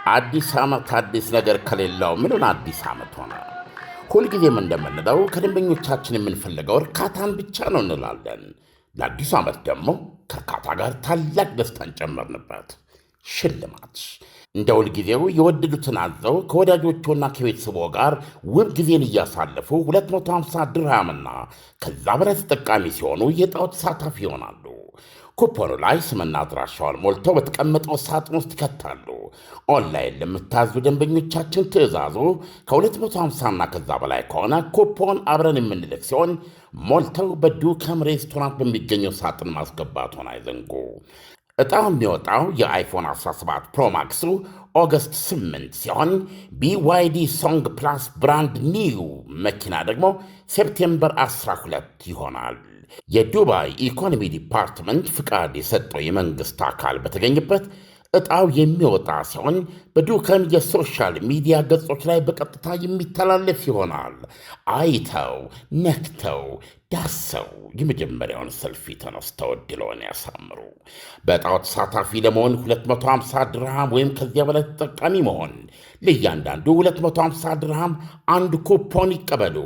አዲስ ዓመት አዲስ ነገር ከሌለው ምኑን አዲስ ዓመት ሆነ? ሁልጊዜም እንደምንለው ከደንበኞቻችን የምንፈልገው እርካታን ብቻ ነው እንላለን። ለአዲሱ ዓመት ደግሞ ከእርካታ ጋር ታላቅ ደስታን ጨመርንበት። ሽልማት እንደ ሁልጊዜው የወደዱትን አዘው ከወዳጆቹና ከቤተሰቦ ጋር ውብ ጊዜን እያሳለፉ 250 ድርሃምና ከዛ በላይ ተጠቃሚ ሲሆኑ የዕጣው ተሳታፊ ይሆናሉ። ኩፖኑ ላይ ስምና አድራሻውን ሞልተው በተቀመጠው ሳጥን ውስጥ ይከታሉ። ኦንላይን ለምታዙ ደንበኞቻችን ትዕዛዙ ከ250ና ከዛ በላይ ከሆነ ኩፖን አብረን የምንልክ ሲሆን ሞልተው በዱከም ሬስቶራንት በሚገኘው ሳጥን ማስገባቱን አይዘንጉ። ዕጣው የሚወጣው የአይፎን 17 ፕሮማክሱ ኦገስት 8 ሲሆን BYD ሶንግ ፕላስ ብራንድ ኒው መኪና ደግሞ ሴፕቴምበር 12 ይሆናል። የዱባይ ኢኮኖሚ ዲፓርትመንት ፍቃድ የሰጠው የመንግሥት አካል በተገኘበት ዕጣው የሚወጣ ሲሆን በዱከም የሶሻል ሚዲያ ገጾች ላይ በቀጥታ የሚተላለፍ ይሆናል። አይተው ነክተው ዳሰው የመጀመሪያውን ሰልፊ ተነስተው ዕድልዎን ያሳምሩ። በዕጣው ተሳታፊ ለመሆን 250 ድርሃም ወይም ከዚያ በላይ ተጠቃሚ መሆን፣ ለእያንዳንዱ 250 ድርሃም አንድ ኩፖን ይቀበሉ።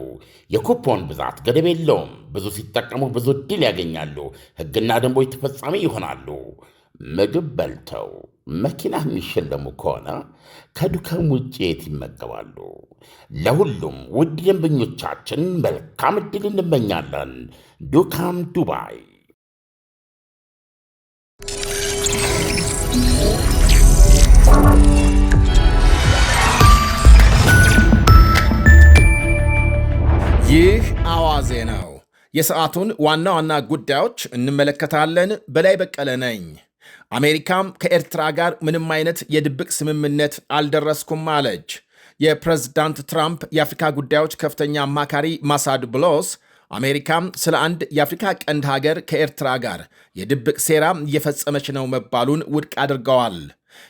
የኩፖን ብዛት ገደብ የለውም። ብዙ ሲጠቀሙ ብዙ ዕድል ያገኛሉ። ሕግና ደንቦች ተፈጻሚ ይሆናሉ። ምግብ በልተው መኪና የሚሸለሙ ከሆነ ከዱከም ውጭ የት ይመገባሉ? ለሁሉም ውድ ደንበኞቻችን መልካም ዕድል እንመኛለን። ዱካም ዱባይ። ይህ አዋዜ ነው። የሰዓቱን ዋና ዋና ጉዳዮች እንመለከታለን። በላይ በቀለ ነኝ። አሜሪካም ከኤርትራ ጋር ምንም አይነት የድብቅ ስምምነት አልደረስኩም አለች። የፕሬዝዳንት ትራምፕ የአፍሪካ ጉዳዮች ከፍተኛ አማካሪ ማሳድ ብሎስ አሜሪካም ስለ አንድ የአፍሪካ ቀንድ ሀገር ከኤርትራ ጋር የድብቅ ሴራ እየፈጸመች ነው መባሉን ውድቅ አድርገዋል።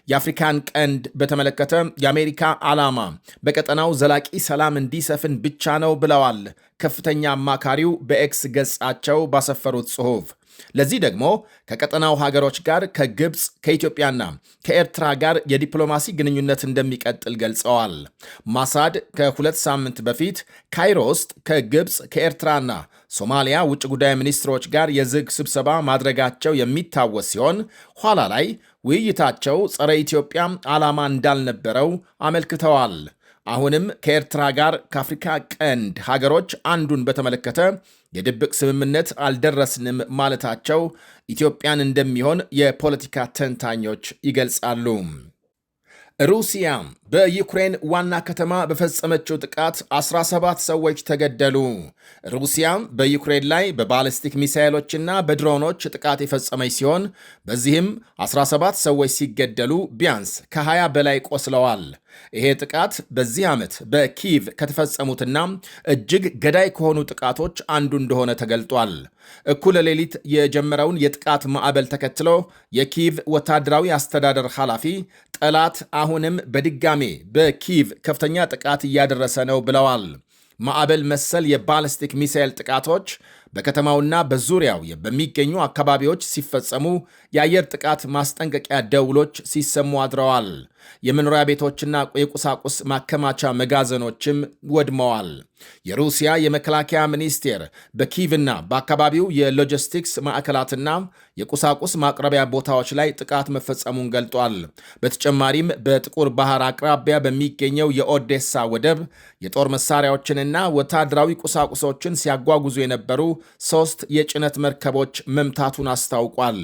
የአፍሪካን ቀንድ በተመለከተ የአሜሪካ ዓላማ በቀጠናው ዘላቂ ሰላም እንዲሰፍን ብቻ ነው ብለዋል ከፍተኛ አማካሪው በኤክስ ገጻቸው ባሰፈሩት ጽሑፍ። ለዚህ ደግሞ ከቀጠናው ሀገሮች ጋር ከግብፅ ከኢትዮጵያና ከኤርትራ ጋር የዲፕሎማሲ ግንኙነት እንደሚቀጥል ገልጸዋል። ማሳድ ከ2 ሳምንት በፊት ካይሮ ውስጥ ከግብፅ ከኤርትራና ሶማሊያ ውጭ ጉዳይ ሚኒስትሮች ጋር የዝግ ስብሰባ ማድረጋቸው የሚታወስ ሲሆን ኋላ ላይ ውይይታቸው ጸረ ኢትዮጵያ ዓላማ እንዳልነበረው አመልክተዋል። አሁንም ከኤርትራ ጋር ከአፍሪካ ቀንድ ሀገሮች አንዱን በተመለከተ የድብቅ ስምምነት አልደረስንም ማለታቸው ኢትዮጵያን እንደሚሆን የፖለቲካ ተንታኞች ይገልጻሉ። ሩሲያ በዩክሬን ዋና ከተማ በፈጸመችው ጥቃት 17 ሰዎች ተገደሉ። ሩሲያ በዩክሬን ላይ በባሊስቲክ ሚሳይሎችና በድሮኖች ጥቃት የፈጸመች ሲሆን በዚህም 17 ሰዎች ሲገደሉ ቢያንስ ከ20 በላይ ቆስለዋል። ይሄ ጥቃት በዚህ ዓመት በኪቭ ከተፈጸሙትና እጅግ ገዳይ ከሆኑ ጥቃቶች አንዱ እንደሆነ ተገልጧል። እኩለ ሌሊት የጀመረውን የጥቃት ማዕበል ተከትሎ የኪቭ ወታደራዊ አስተዳደር ኃላፊ ጠላት አሁንም በድጋሜ በኪቭ ከፍተኛ ጥቃት እያደረሰ ነው ብለዋል። ማዕበል መሰል የባሊስቲክ ሚሳኤል ጥቃቶች በከተማውና በዙሪያው በሚገኙ አካባቢዎች ሲፈጸሙ የአየር ጥቃት ማስጠንቀቂያ ደውሎች ሲሰሙ አድረዋል። የመኖሪያ ቤቶችና የቁሳቁስ ማከማቻ መጋዘኖችም ወድመዋል። የሩሲያ የመከላከያ ሚኒስቴር በኪቭና በአካባቢው የሎጂስቲክስ ማዕከላትና የቁሳቁስ ማቅረቢያ ቦታዎች ላይ ጥቃት መፈጸሙን ገልጧል። በተጨማሪም በጥቁር ባህር አቅራቢያ በሚገኘው የኦዴሳ ወደብ የጦር መሳሪያዎችንና ወታደራዊ ቁሳቁሶችን ሲያጓጉዙ የነበሩ 3 የጭነት መርከቦች መምታቱን አስታውቋል።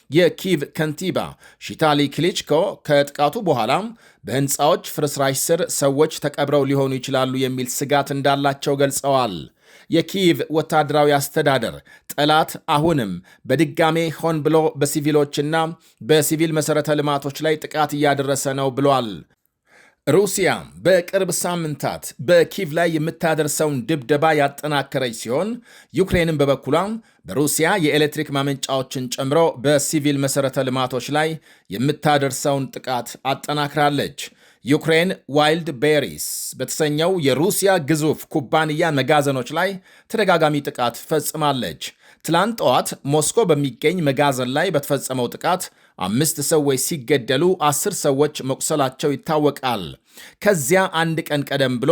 የኪቭ ከንቲባ ሺታሊ ክሊችኮ ከጥቃቱ በኋላም በሕንፃዎች ፍርስራሽ ስር ሰዎች ተቀብረው ሊሆኑ ይችላሉ የሚል ስጋት እንዳላቸው ገልጸዋል። የኪቭ ወታደራዊ አስተዳደር ጠላት አሁንም በድጋሜ ሆን ብሎ በሲቪሎችና በሲቪል መሠረተ ልማቶች ላይ ጥቃት እያደረሰ ነው ብሏል። ሩሲያ በቅርብ ሳምንታት በኪቭ ላይ የምታደርሰውን ድብደባ ያጠናከረች ሲሆን ዩክሬንን በበኩሏ በሩሲያ የኤሌክትሪክ ማመንጫዎችን ጨምሮ በሲቪል መሠረተ ልማቶች ላይ የምታደርሰውን ጥቃት አጠናክራለች። ዩክሬን ዋይልድ ቤሪስ በተሰኘው የሩሲያ ግዙፍ ኩባንያ መጋዘኖች ላይ ተደጋጋሚ ጥቃት ፈጽማለች። ትላንት ጠዋት ሞስኮ በሚገኝ መጋዘን ላይ በተፈጸመው ጥቃት 5 ሰዎች ሲገደሉ 10 ሰዎች መቁሰላቸው ይታወቃል። ከዚያ አንድ ቀን ቀደም ብሎ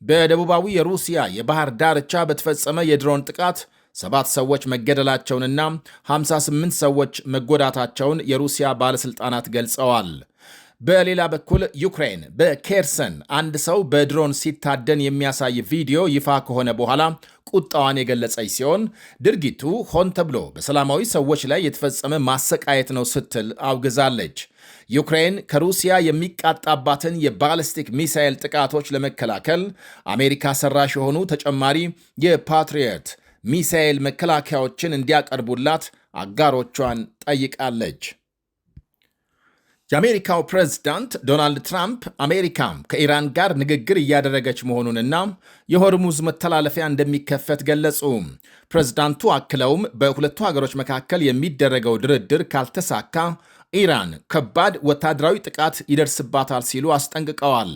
በደቡባዊ የሩሲያ የባህር ዳርቻ በተፈጸመ የድሮን ጥቃት 7 ሰዎች መገደላቸውንና 58 ሰዎች መጎዳታቸውን የሩሲያ ባለሥልጣናት ገልጸዋል። በሌላ በኩል ዩክሬን በኬርሰን አንድ ሰው በድሮን ሲታደን የሚያሳይ ቪዲዮ ይፋ ከሆነ በኋላ ቁጣዋን የገለጸች ሲሆን ድርጊቱ ሆን ተብሎ በሰላማዊ ሰዎች ላይ የተፈጸመ ማሰቃየት ነው ስትል አውግዛለች። ዩክሬን ከሩሲያ የሚቃጣባትን የባሊስቲክ ሚሳኤል ጥቃቶች ለመከላከል አሜሪካ ሰራሽ የሆኑ ተጨማሪ የፓትሪየት ሚሳኤል መከላከያዎችን እንዲያቀርቡላት አጋሮቿን ጠይቃለች። የአሜሪካው ፕሬዝዳንት ዶናልድ ትራምፕ አሜሪካም ከኢራን ጋር ንግግር እያደረገች መሆኑንና የሆርሙዝ መተላለፊያ እንደሚከፈት ገለጹ። ፕሬዝዳንቱ አክለውም በሁለቱ ሀገሮች መካከል የሚደረገው ድርድር ካልተሳካ ኢራን ከባድ ወታደራዊ ጥቃት ይደርስባታል ሲሉ አስጠንቅቀዋል።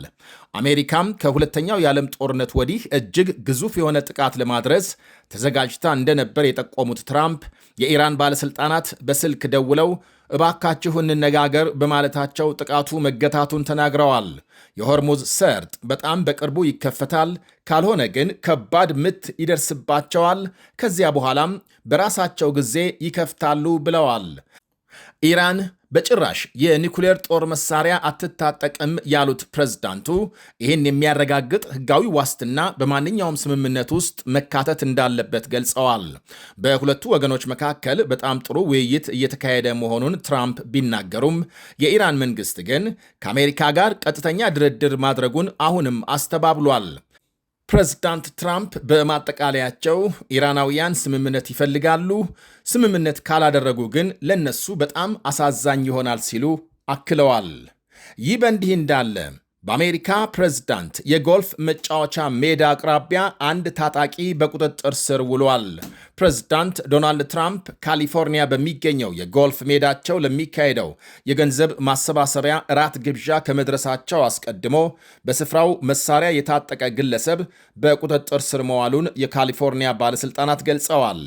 አሜሪካም ከሁለተኛው የዓለም ጦርነት ወዲህ እጅግ ግዙፍ የሆነ ጥቃት ለማድረስ ተዘጋጅታ እንደነበር የጠቆሙት ትራምፕ የኢራን ባለሥልጣናት በስልክ ደውለው እባካችሁ እንነጋገር በማለታቸው ጥቃቱ መገታቱን ተናግረዋል። የሆርሙዝ ሰርጥ በጣም በቅርቡ ይከፈታል፣ ካልሆነ ግን ከባድ ምት ይደርስባቸዋል፣ ከዚያ በኋላም በራሳቸው ጊዜ ይከፍታሉ ብለዋል። ኢራን በጭራሽ የኒኩሌር ጦር መሳሪያ አትታጠቅም ያሉት ፕሬዝዳንቱ ይህን የሚያረጋግጥ ሕጋዊ ዋስትና በማንኛውም ስምምነት ውስጥ መካተት እንዳለበት ገልጸዋል። በሁለቱ ወገኖች መካከል በጣም ጥሩ ውይይት እየተካሄደ መሆኑን ትራምፕ ቢናገሩም የኢራን መንግስት ግን ከአሜሪካ ጋር ቀጥተኛ ድርድር ማድረጉን አሁንም አስተባብሏል። ፕሬዝዳንት ትራምፕ በማጠቃለያቸው ኢራናውያን ስምምነት ይፈልጋሉ፣ ስምምነት ካላደረጉ ግን ለነሱ በጣም አሳዛኝ ይሆናል ሲሉ አክለዋል። ይህ በእንዲህ እንዳለ በአሜሪካ ፕሬዝዳንት የጎልፍ መጫወቻ ሜዳ አቅራቢያ አንድ ታጣቂ በቁጥጥር ስር ውሏል። ፕሬዝዳንት ዶናልድ ትራምፕ ካሊፎርኒያ በሚገኘው የጎልፍ ሜዳቸው ለሚካሄደው የገንዘብ ማሰባሰቢያ እራት ግብዣ ከመድረሳቸው አስቀድሞ በስፍራው መሳሪያ የታጠቀ ግለሰብ በቁጥጥር ስር መዋሉን የካሊፎርኒያ ባለሥልጣናት ገልጸዋል።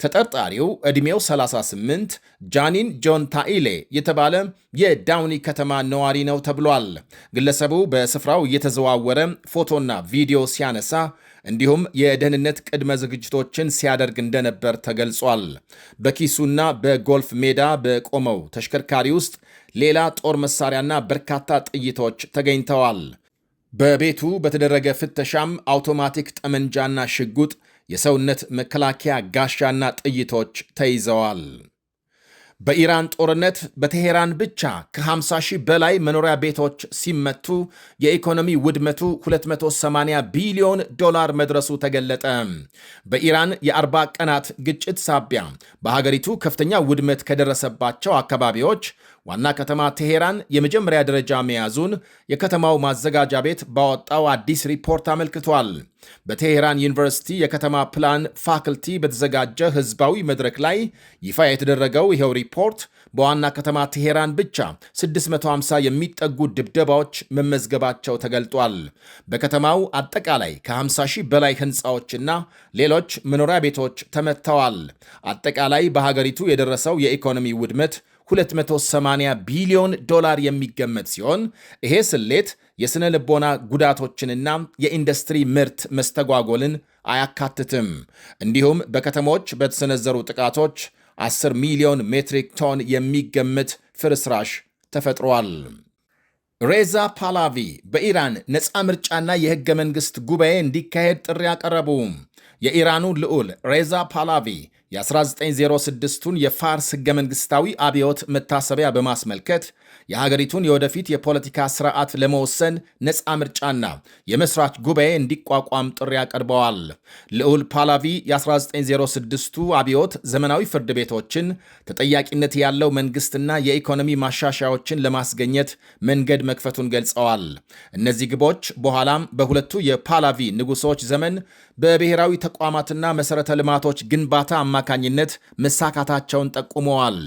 ተጠርጣሪው ዕድሜው 38 ጃኒን ጆን ታኢሌ የተባለ የዳውኒ ከተማ ነዋሪ ነው ተብሏል። ግለሰቡ በስፍራው እየተዘዋወረ ፎቶና ቪዲዮ ሲያነሳ እንዲሁም የደህንነት ቅድመ ዝግጅቶችን ሲያደርግ እንደነበር ተገልጿል። በኪሱና በጎልፍ ሜዳ በቆመው ተሽከርካሪ ውስጥ ሌላ ጦር መሳሪያና በርካታ ጥይቶች ተገኝተዋል። በቤቱ በተደረገ ፍተሻም አውቶማቲክ ጠመንጃና ሽጉጥ፣ የሰውነት መከላከያ ጋሻና ጥይቶች ተይዘዋል። በኢራን ጦርነት በቴሄራን ብቻ ከ50 ሺህ በላይ መኖሪያ ቤቶች ሲመቱ የኢኮኖሚ ውድመቱ 280 ቢሊዮን ዶላር መድረሱ ተገለጠ። በኢራን የ40 ቀናት ግጭት ሳቢያ በሀገሪቱ ከፍተኛ ውድመት ከደረሰባቸው አካባቢዎች ዋና ከተማ ቴሄራን የመጀመሪያ ደረጃ መያዙን የከተማው ማዘጋጃ ቤት ባወጣው አዲስ ሪፖርት አመልክቷል። በቴሄራን ዩኒቨርሲቲ የከተማ ፕላን ፋክልቲ በተዘጋጀ ህዝባዊ መድረክ ላይ ይፋ የተደረገው ይኸው ሪፖርት በዋና ከተማ ቴሄራን ብቻ 650 የሚጠጉ ድብደባዎች መመዝገባቸው ተገልጧል። በከተማው አጠቃላይ ከ50 ሺህ በላይ ህንፃዎችና ሌሎች መኖሪያ ቤቶች ተመትተዋል። አጠቃላይ በሀገሪቱ የደረሰው የኢኮኖሚ ውድመት 280 ቢሊዮን ዶላር የሚገመት ሲሆን ይሄ ስሌት የሥነ ልቦና ጉዳቶችንና የኢንዱስትሪ ምርት መስተጓጎልን አያካትትም። እንዲሁም በከተሞች በተሰነዘሩ ጥቃቶች 10 ሚሊዮን ሜትሪክ ቶን የሚገመት ፍርስራሽ ተፈጥሯል። ሬዛ ፓላቪ በኢራን ነፃ ምርጫና የሕገ መንግሥት ጉባኤ እንዲካሄድ ጥሪ አቀረቡ። የኢራኑ ልዑል ሬዛ ፓላቪ የ1906ቱን የፋርስ ሕገ መንግሥታዊ አብዮት መታሰቢያ በማስመልከት የሀገሪቱን የወደፊት የፖለቲካ ስርዓት ለመወሰን ነፃ ምርጫና የመስራች ጉባኤ እንዲቋቋም ጥሪ አቅርበዋል። ልዑል ፓላቪ የ1906ቱ አብዮት ዘመናዊ ፍርድ ቤቶችን፣ ተጠያቂነት ያለው መንግስትና የኢኮኖሚ ማሻሻያዎችን ለማስገኘት መንገድ መክፈቱን ገልጸዋል። እነዚህ ግቦች በኋላም በሁለቱ የፓላቪ ንጉሶች ዘመን በብሔራዊ ተቋማትና መሠረተ ልማቶች ግንባታ አማካኝነት መሳካታቸውን ጠቁመዋል።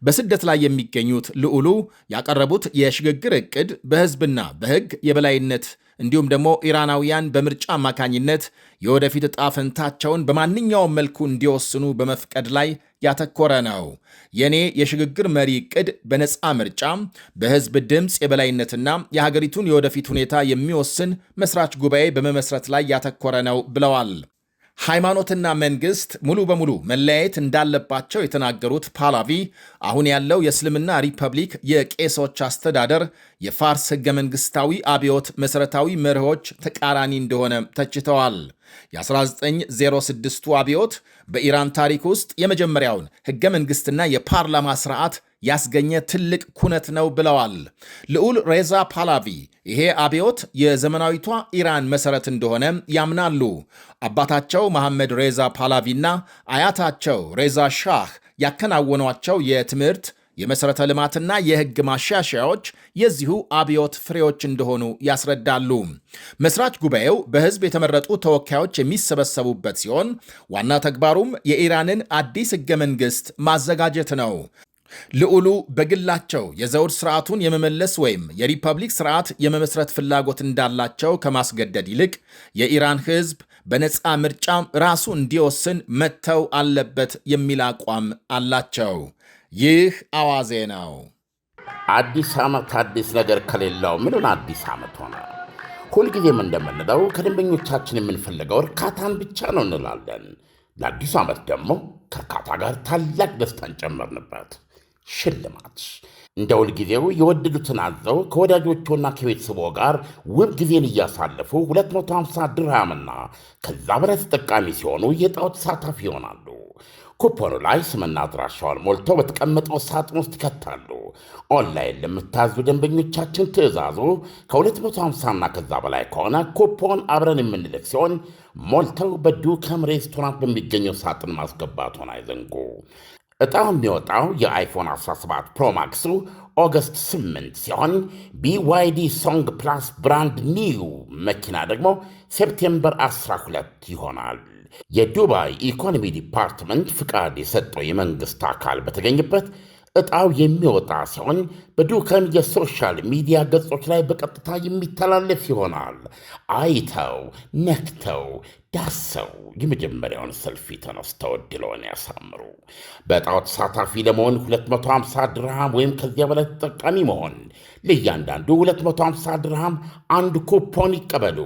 በስደት ላይ የሚገኙት ልዑሉ ያቀረቡት የሽግግር ዕቅድ በሕዝብና በሕግ የበላይነት እንዲሁም ደግሞ ኢራናውያን በምርጫ አማካኝነት የወደፊት ዕጣ ፈንታቸውን በማንኛውም መልኩ እንዲወስኑ በመፍቀድ ላይ ያተኮረ ነው። የኔ የሽግግር መሪ ዕቅድ በነፃ ምርጫ፣ በሕዝብ ድምፅ የበላይነትና የሀገሪቱን የወደፊት ሁኔታ የሚወስን መስራች ጉባኤ በመመስረት ላይ ያተኮረ ነው ብለዋል። ሃይማኖትና መንግስት ሙሉ በሙሉ መለያየት እንዳለባቸው የተናገሩት ፓላቪ አሁን ያለው የእስልምና ሪፐብሊክ የቄሶች አስተዳደር የፋርስ ሕገ መንግሥታዊ አብዮት መሠረታዊ መርሆች ተቃራኒ እንደሆነ ተችተዋል። የ1906ቱ አብዮት በኢራን ታሪክ ውስጥ የመጀመሪያውን ሕገ መንግሥትና የፓርላማ ሥርዓት ያስገኘ ትልቅ ኩነት ነው ብለዋል። ልዑል ሬዛ ፓላቪ ይሄ አብዮት የዘመናዊቷ ኢራን መሠረት እንደሆነ ያምናሉ። አባታቸው መሐመድ ሬዛ ፓላቪና አያታቸው ሬዛ ሻህ ያከናወኗቸው የትምህርት የመሠረተ ልማትና የሕግ ማሻሻያዎች የዚሁ አብዮት ፍሬዎች እንደሆኑ ያስረዳሉ። መስራች ጉባኤው በሕዝብ የተመረጡ ተወካዮች የሚሰበሰቡበት ሲሆን ዋና ተግባሩም የኢራንን አዲስ ሕገ መንግሥት ማዘጋጀት ነው። ልዑሉ በግላቸው የዘውድ ስርዓቱን የመመለስ ወይም የሪፐብሊክ ስርዓት የመመስረት ፍላጎት እንዳላቸው ከማስገደድ ይልቅ የኢራን ሕዝብ በነፃ ምርጫ ራሱ እንዲወስን መተው አለበት የሚል አቋም አላቸው። ይህ አዋዜ ነው። አዲስ ዓመት አዲስ ነገር ከሌለው ምኑን አዲስ ዓመት ሆነ? ሁልጊዜም እንደምንለው ከደንበኞቻችን የምንፈልገው እርካታን ብቻ ነው እንላለን። ለአዲሱ ዓመት ደግሞ ከእርካታ ጋር ታላቅ ደስታን ጨመርንበት። ሽልማት እንደ ሁልጊዜው የወደዱትን አዘው ከወዳጆቹና ከቤተሰቦ ጋር ውብ ጊዜን እያሳለፉ 250 ድርሃምና ከዛ በላይ ተጠቃሚ ሲሆኑ የዕጣው ተሳታፊ ይሆናሉ። ኩፖኑ ላይ ስምና አድራሻውን ሞልተው በተቀመጠው ሳጥን ውስጥ ይከታሉ። ኦንላይን ለምታዙ ደንበኞቻችን ትዕዛዙ ከ250ና ከዛ በላይ ከሆነ ኩፖን አብረን የምንልክ ሲሆን ሞልተው በዱከም ሬስቶራንት በሚገኘው ሳጥን ማስገባቱን አይዘንጉ። ዕጣው የሚወጣው የአይፎን 17 ፕሮማክሱ ኦገስት 8 ሲሆን BYD ሶንግ ፕላስ ብራንድ ኒው መኪና ደግሞ ሴፕቴምበር 12 ይሆናል። የዱባይ ኢኮኖሚ ዲፓርትመንት ፍቃድ የሰጠው የመንግሥት አካል በተገኘበት ዕጣው የሚወጣ ሲሆን በዱከም የሶሻል ሚዲያ ገጾች ላይ በቀጥታ የሚተላለፍ ይሆናል። አይተው ነክተው ዳሰው የመጀመሪያውን ሰልፊ ተነስተው ዕድልዎን ያሳምሩ። በዕጣው ተሳታፊ ለመሆን 250 ድርሃም ወይም ከዚያ በላይ ተጠቃሚ መሆን፣ ለእያንዳንዱ 250 ድርሃም አንድ ኩፖን ይቀበሉ።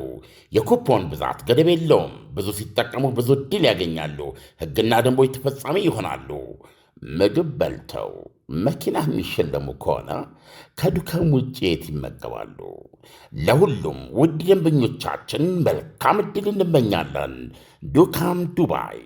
የኩፖን ብዛት ገደብ የለውም። ብዙ ሲጠቀሙ ብዙ ዕድል ያገኛሉ። ሕግና ደንቦች ተፈጻሚ ይሆናሉ። ምግብ በልተው መኪና የሚሸለሙ ከሆነ ከዱከም ውጭ የት ይመገባሉ? ለሁሉም ውድ ደንበኞቻችን መልካም ዕድል እንመኛለን። ዱካም ዱባይ።